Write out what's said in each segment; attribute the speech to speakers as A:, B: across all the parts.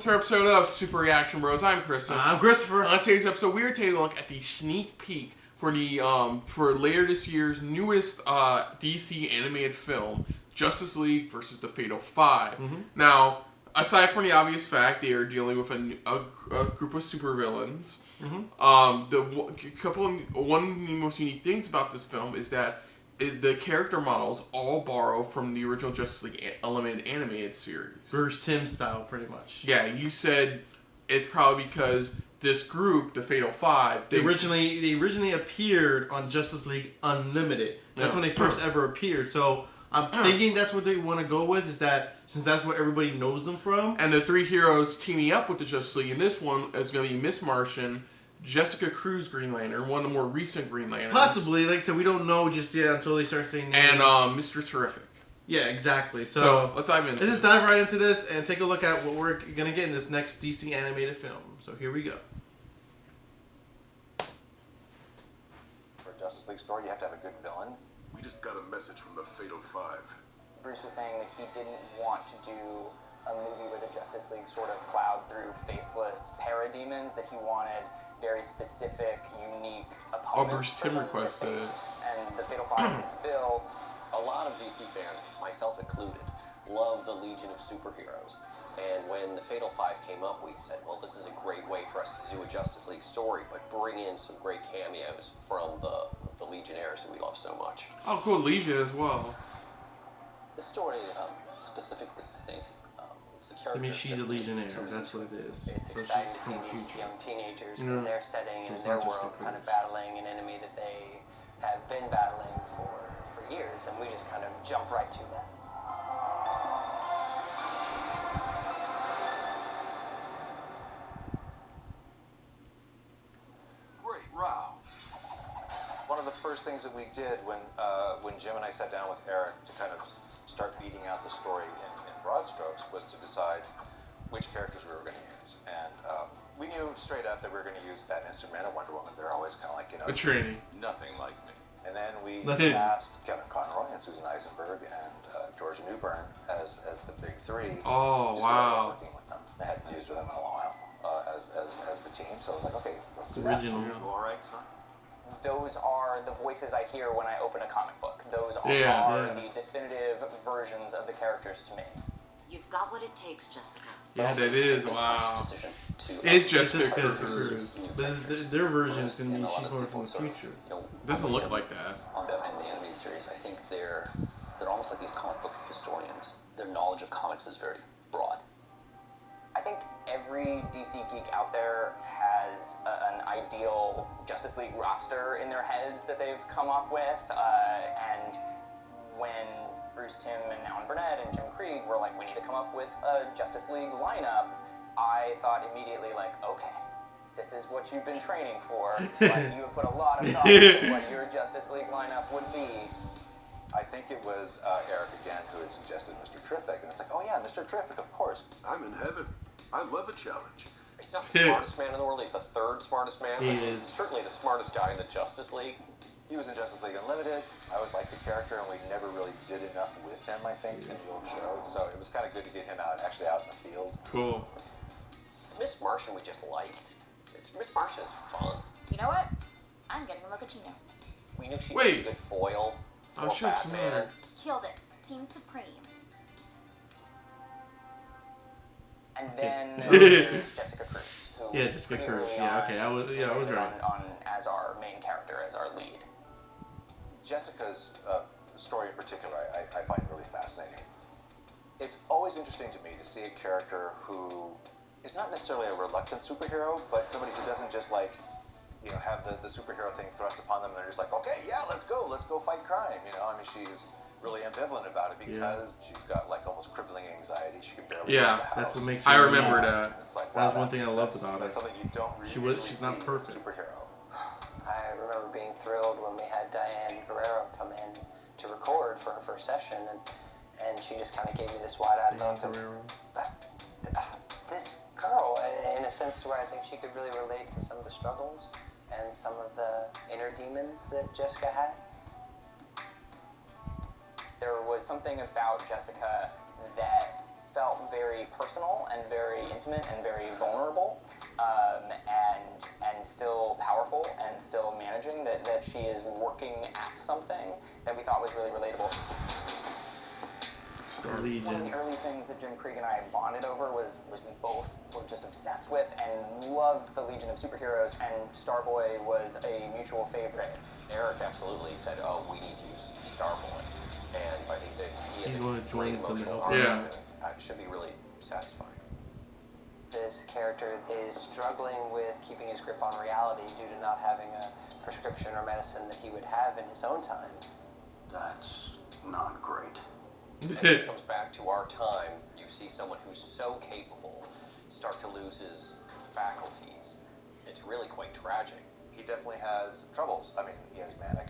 A: to our episode of Super Reaction Bros. I'm Kristen.
B: I'm Christopher.
A: On today's episode, we are taking a look at the sneak peek for the for later this year's newest DC animated film, Justice League versus the Fatal Five. Now, aside from the obvious fact they are dealing with a group of supervillains, one of the most unique things about this film is that the character models all borrow from the original Justice League animated series.
B: Bruce Timm style, pretty much.
A: Yeah, you said it's probably because this group, the Fatal Five,
B: they originally appeared on Justice League Unlimited. That's when they first ever appeared. So I'm thinking that's what they want to go with, is that since that's what everybody knows them from.
A: And the three heroes teaming up with the Justice League in this one is going to be Miss Martian, Jessica Cruz Green Lantern, one of the more recent Green Lanterns.
B: Possibly, like I said, we don't know just yet until they start saying names.
A: And Mr. Terrific.
B: Yeah, exactly. So
A: let's dive into
B: let's just dive right into this and take a look at what we're going to get in this next DC animated film. So here we go.
C: For a Justice League story, you have to have a good villain.
D: We just got a message from the Fatal Five.
E: Bruce was saying that he didn't want to do a movie where the Justice League sort of plowed through faceless parademons, that he wanted very specific, unique opponents.
A: Bruce Timm requested it.
E: And the Fatal Five Bill.
C: A lot of DC fans, myself included, love the Legion of Superheroes. And when the Fatal Five came up, we said, well, this is a great way for us to do a Justice League story, but bring in some great cameos from the Legionnaires that we love so much.
A: Oh, cool, Legion as well.
C: The story, specifically, I think, it's the character.
B: I mean, she's a Legionnaire. That's what it is.
E: It's
B: So
E: exciting
B: she's
E: to
B: from
E: see
B: the
E: these
B: future.
E: young teenagers in their setting
B: So
E: and
B: it's
E: their
B: not just
E: world
B: the
E: kind of
B: Cruz.
E: battling an enemy that they have been battling for years, and we just kind of jump right to that.
D: Great, wow.
C: One of the first things that we did when Jim and I sat down with Eric to kind of start beating out the story in broad strokes was to decide which characters we were going to use. And we knew straight up that we were going to use that instrumental Wonder Woman. They're always kind of like,
A: A Trinity.
D: Nothing like me.
C: And then we cast Kevin Conroy and Susan Eisenberg and George Newbern as the big three.
A: Oh,
C: Just
A: wow.
C: working with them. I hadn't used with them in a while as the team, so I was like, okay, let's do
B: Original.
C: that.
D: You all right, son?
E: Those are the voices I hear when I open a comic book. Those are the definitive versions of the characters to me.
F: You've got what it takes, Jessica.
A: Yeah, that is, wow.
C: Decision to,
A: It's
B: Jessica
A: Jessica
B: Cruz.
A: Cruz.
B: But their version is going to be she's going from the future.
A: Doesn't look like that.
C: On Batman the Animated Series, I think they're almost like these comic book historians. Their knowledge of comics is very broad.
E: I think every DC geek out there has an ideal Justice League roster in their heads that they've come up with, and when Bruce Timm and Alan Burnett and Jim Krieg were like, we need to come up with a Justice League lineup, I thought immediately, like, okay, this is what you've been training for. Like, you have put a lot of thought into what your Justice League lineup would be.
C: I think it was Eric again who had suggested Mr. Terrific, and it's like, oh yeah, Mr. Terrific, of course.
D: I'm in heaven. I love a challenge.
C: He's not the smartest man in the world. He's the third smartest man.
B: He
C: He's
B: is.
C: certainly the smartest guy in the Justice League. He was in Justice League Unlimited. I always liked the character, and we never really did enough with him, I think, in the old show. So it was kind of good to get him actually out in the field.
A: Cool.
C: Miss Martian we just liked. Miss Martian is fun.
F: You know what? I'm getting a look at you now.
C: We knew she'd
A: Wait.
C: be a good foil for
A: Oh, sure, it's
C: Batman.
F: Killed it. Team Supreme.
E: And then there's Jessica Cruz, who
B: Yeah, Jessica
E: pretty
B: Cruz.
E: early
B: Yeah,
E: on
B: okay, I was right.
E: on as our main character, as our lead.
C: Jessica's story in particular, I find really fascinating. It's always interesting to me to see a character who is not necessarily a reluctant superhero, but somebody who doesn't just like, you know, have the superhero thing thrust upon them and they're just like, okay, yeah, let's go fight crime. You know, I mean, she's really ambivalent about it because she's got like almost crippling anxiety. She can barely leave the house.
B: That's what makes.
A: I
B: her
A: remember
B: unique.
A: that.
C: It's like,
B: That's
C: wow,
B: one thing I loved about her.
C: That's something you don't really
B: She's not
C: see in a
B: perfect.
C: superhero.
E: I remember being thrilled when we had Diane Guerrero come in to record for her first session, and she just kind of gave me this wide-eyed look of this girl, in a sense to where I think she could really relate to some of the struggles and some of the inner demons that Jessica had. There was something about Jessica that felt very personal and very intimate and very vulnerable, and still powerful and still managing, that she is working at something that we thought was really relatable. One of
B: Legion.
E: the early things that Jim Krieg and I bonded over was we both were just obsessed with and loved the Legion of Superheroes, and Starboy was a mutual favorite.
G: Eric absolutely said, "Oh, we need to use Starboy," and I think that he
B: He's
G: is
B: the one who
G: a great
B: joins the
G: emotional
B: middle.
G: arc,
A: Yeah.
G: and it should be really satisfying.
H: This character is struggling with keeping his grip on reality due to not having a prescription or medicine that he would have in his own time.
D: That's not great.
G: And when it comes back to our time, you see someone who's so capable start to lose his faculties. It's really quite tragic.
C: He definitely has troubles. I mean, he has manic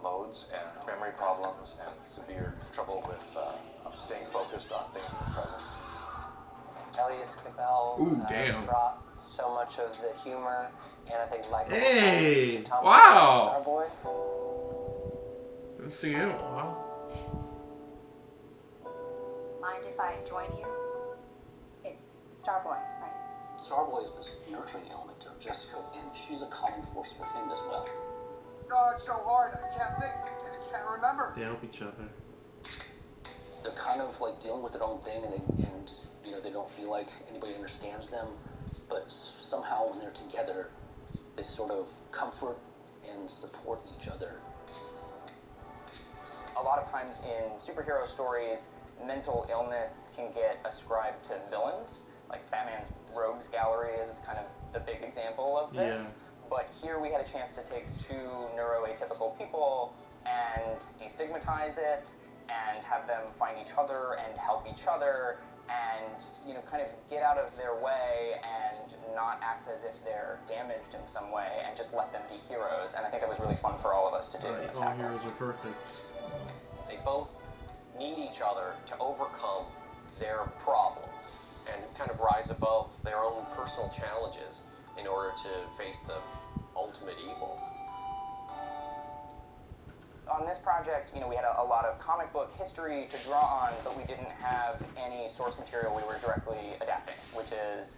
C: modes and memory problems and severe trouble with staying focused on things in the present.
H: Elias Cabell
A: Ooh, damn.
H: brought so much of the humor and I think like
B: Hey!
A: Wow!
H: Starboy.
A: Haven't seen it in a while.
F: Mind if I join you? It's Starboy, right?
I: Starboy is this nurturing element to Jessica, and she's a calming force for him as well.
J: God, it's so hard. I can't think. I can't remember.
B: They help each other.
I: They're kind of like dealing with their own thing, and you know, they don't feel like anybody understands them, but somehow when they're together, they sort of comfort and support each other.
E: A lot of times in superhero stories, mental illness can get ascribed to villains. Like Batman's Rogues Gallery is kind of the big example of this.
B: Yeah.
E: But here we had a chance to take two neuroatypical people and destigmatize it and have them find each other and help each other and, you know, kind of get out of their way and not act as if they're damaged in some way and just let them be heroes. And I think that was really fun for all of us to do.
B: Right, all heroes are perfect.
G: They both need each other to overcome their problems and kind of rise above their own personal challenges in order to face the ultimate evil.
E: On this project, you know, we had a lot of comic book history to draw on, but we didn't have any source material we were directly adapting, which is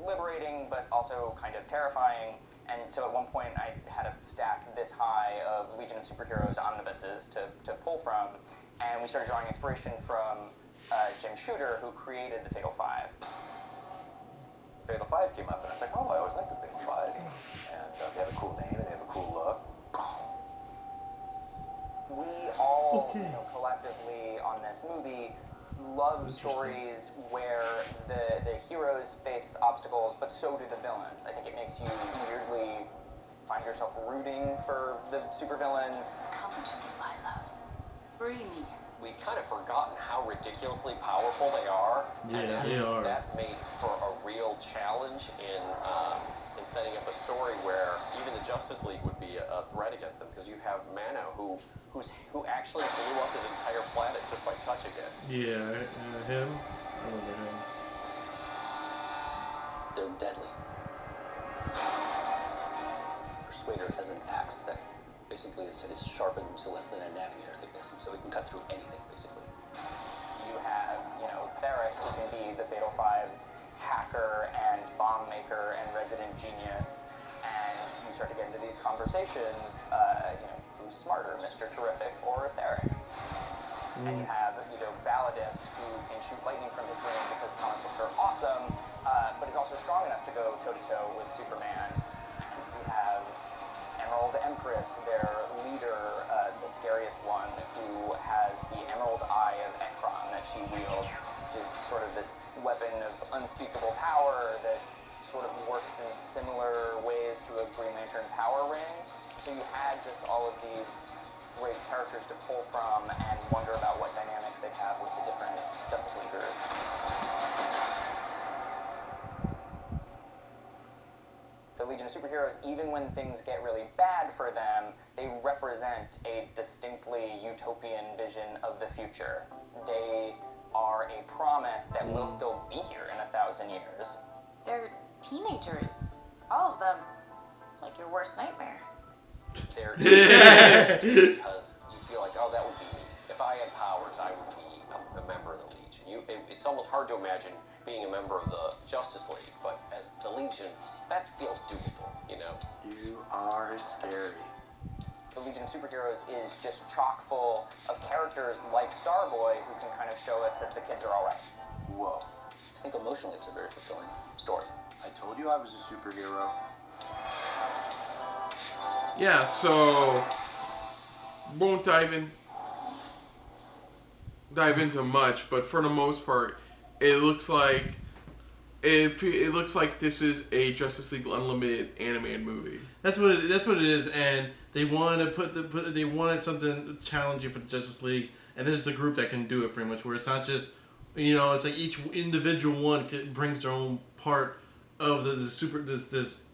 E: liberating but also kind of terrifying. And so at one point I had a stack this high of Legion of Superheroes omnibuses to pull from, and we started drawing inspiration from Jim Shooter, who created the Fatal Five.
C: Fatal 5 came up, and I was like, oh, I always liked the Fatal 5. And they have a cool name, and they have a cool look.
E: We all, you know, collectively on this movie love stories where the heroes face obstacles, but so do the villains. I think it makes you weirdly find yourself rooting for the supervillains.
F: Come to me, my love. Free me.
G: We'd kind of forgotten how ridiculously powerful they are.
B: Yeah,
G: and
B: they are.
G: That made for a real challenge in setting up a story where even the Justice League would be a threat against them, because you have Mana who actually blew up his entire planet just by touching it.
B: Yeah, him. I remember him.
I: They're deadly. Persuader has an axe that basically is sharpened to less than a nanometer thickness, and so it can cut through anything, basically.
E: You have, you know, Theric, who can be the Fatal Five's hacker and bomb maker and resident genius, and you start to get into these conversations, you know, who's smarter, Mr. Terrific or Theric? And you have, you know, Validus, who can shoot lightning from his wing because comic books are awesome, but is also strong enough to go toe-to-toe with Superman. And you have Emerald Empress, their leader, the scariest one, who has the Emerald Eye of Ekron that she wields, which is sort of this weapon of unspeakable power that sort of works in similar ways to a Green Lantern power ring. So you had just all of these great characters to pull from and wonder about what dynamics they have with the different Justice League groups. The Legion of Superheroes, even when things get really bad for them, they represent a distinctly utopian vision of the future. They are a promise that we'll still be here in 1,000 years.
F: They're teenagers. All of them. It's like your worst nightmare.
G: They're because you feel like, oh, that would be me. If I had powers, I would be a member of the Legion. It's it's almost hard to imagine being a member of the Justice League, but as the Legion, that feels doable, you know?
D: You are scary.
E: The Legion of Superheroes is just chock full of characters like Starboy who can kind of show us that the kids are alright.
D: Whoa.
I: I think emotionally it's a very fulfilling story.
D: I told you I was a superhero.
A: Yeah, so won't dive into much, but for the most part, it looks like this is a Justice League Unlimited animated movie.
B: That's what it is, and they wanted to they wanted something challenging for the Justice League, and this is the group that can do it pretty much. Where it's not just, it's like each individual one brings their own part of this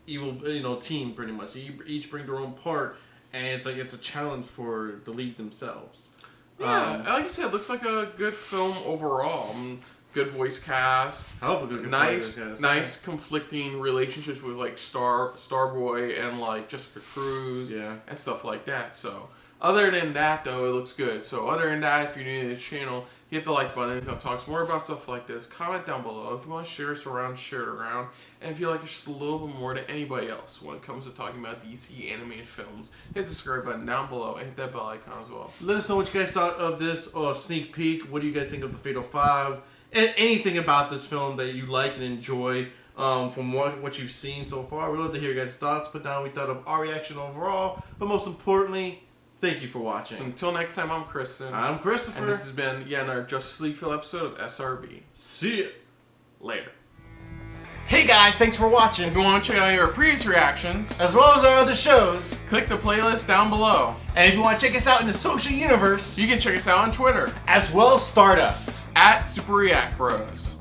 B: evil team pretty much. Each bring their own part, and it's a challenge for the league themselves.
A: Yeah, like I said, it looks like a good film overall. Good voice cast.
B: Hell of a good
A: nice,
B: voice cast.
A: Nice conflicting relationships with like Starboy and like Jessica Cruz.
B: Yeah.
A: And stuff like that. So other than that, though, it looks good. So other than that, if you're new to the channel, hit the like button. If you want to talk more about stuff like this, comment down below. If you want to share us around, share it around. And if you like us just a little bit more than anybody else when it comes to talking about DC animated films, hit the subscribe button down below and hit that bell icon as well.
B: Let us know what you guys thought of this sneak peek. What do you guys think of the Fatal Five? And anything about this film that you like and enjoy from what you've seen so far. We'd love to hear your guys' thoughts. Put down what we thought of our reaction overall. But most importantly, thank you for watching.
A: So until next time, I'm Kristen.
B: I'm Christopher.
A: And this has been another Justice League Film episode of SRB.
B: See ya.
A: Later.
B: Hey guys, thanks for watching.
A: If you want to check out our previous reactions,
B: as well as our other shows,
A: click the playlist down below.
B: And if you want to check us out in the social universe,
A: you can check us out on Twitter,
B: as well as Stardust,
A: @SuperReactBros.